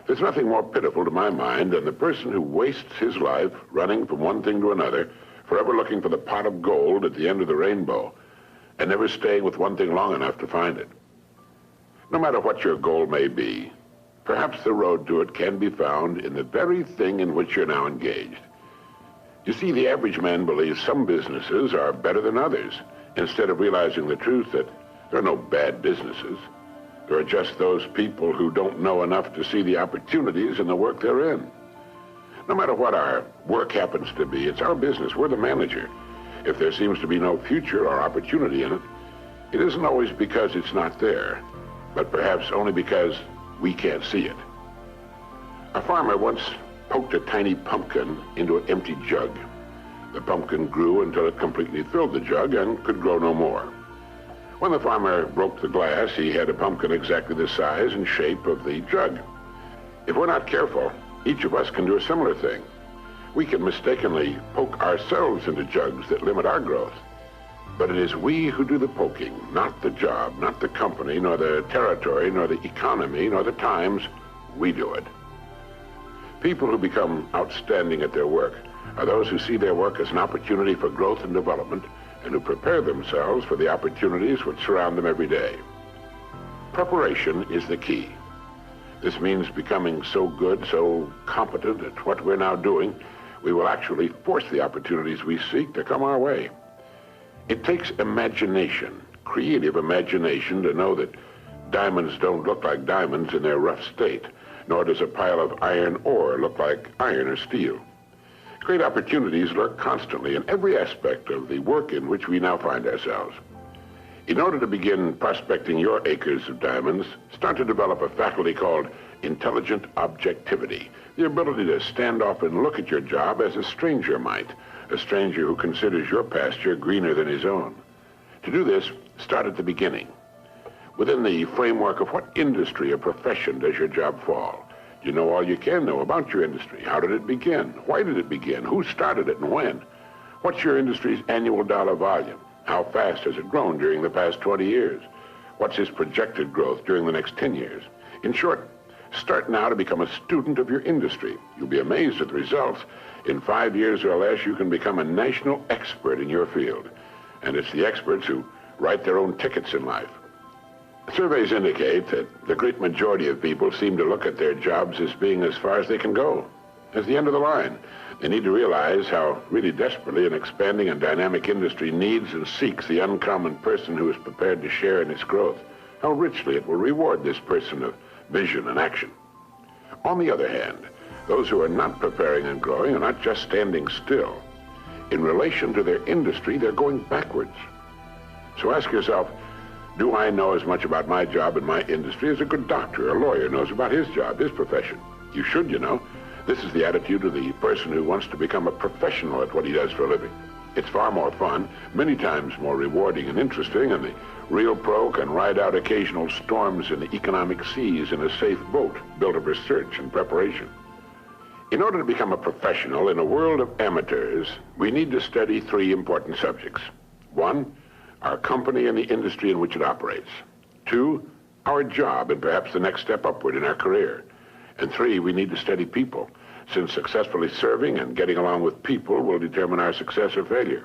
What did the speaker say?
There's nothing more pitiful to my mind than the person who wastes his life running from one thing to another, forever looking for the pot of gold at the end of the rainbow, and never staying with one thing long enough to find it. No matter what your goal may be, perhaps the road to it can be found in the very thing in which you're now engaged. You see, the average man believes some businesses are better than others, instead of realizing the truth that there are no bad businesses. There are just those people who don't know enough to see the opportunities in the work they're in. No matter what our work happens to be, it's our business. We're the manager. If there seems to be no future or opportunity in it, it isn't always because it's not there, but perhaps only because we can't see it. A farmer once poked a tiny pumpkin into an empty jug. The pumpkin grew until it completely filled the jug and could grow no more. When the farmer broke the glass, he had a pumpkin exactly the size and shape of the jug. If we're not careful, each of us can do a similar thing. We can mistakenly poke ourselves into jugs that limit our growth. But it is we who do the poking, not the job, not the company, nor the territory, nor the economy, nor the times. We do it. People who become outstanding at their work are those who see their work as an opportunity for growth and development, and who prepare themselves for the opportunities which surround them every day. Preparation is the key. This means becoming so good, so competent at what we're now doing, we will actually force the opportunities we seek to come our way. It takes imagination, creative imagination, to know that diamonds don't look like diamonds in their rough state, nor does a pile of iron ore look like iron or steel. Great opportunities lurk constantly in every aspect of the work in which we now find ourselves. In order to begin prospecting your acres of diamonds, start to develop a faculty called intelligent objectivity, the ability to stand off and look at your job as a stranger might, a stranger who considers your pasture greener than his own. To do this, start at the beginning. Within the framework of what industry or profession does your job fall? You know all you can know about your industry. How did it begin? Why did it begin? Who started it and when? What's your industry's annual dollar volume? How fast has it grown during the past 20 years? What's its projected growth during the next 10 years? In short, start now to become a student of your industry. You'll be amazed at the results. In 5 years or less, you can become a national expert in your field. And it's the experts who write their own tickets in life. Surveys indicate that the great majority of people seem to look at their jobs as being as far as they can go, as the end of the line. They need to realize how really desperately an expanding and dynamic industry needs and seeks the uncommon person who is prepared to share in its growth, how richly it will reward this person of vision and action. On the other hand, those who are not preparing and growing are not just standing still. In relation to their industry, they're going backwards. So ask yourself, do I know as much about my job and my industry as a good doctor or lawyer knows about his job, his profession? You should, you know. This is the attitude of the person who wants to become a professional at what he does for a living. It's far more fun, many times more rewarding and interesting, and the real pro can ride out occasional storms in the economic seas in a safe boat built of research and preparation. In order to become a professional in a world of amateurs, we need to study 3 important subjects. 1, our company and the industry in which it operates. 2, our job and perhaps the next step upward in our career. And 3, we need to study people, since successfully serving and getting along with people will determine our success or failure.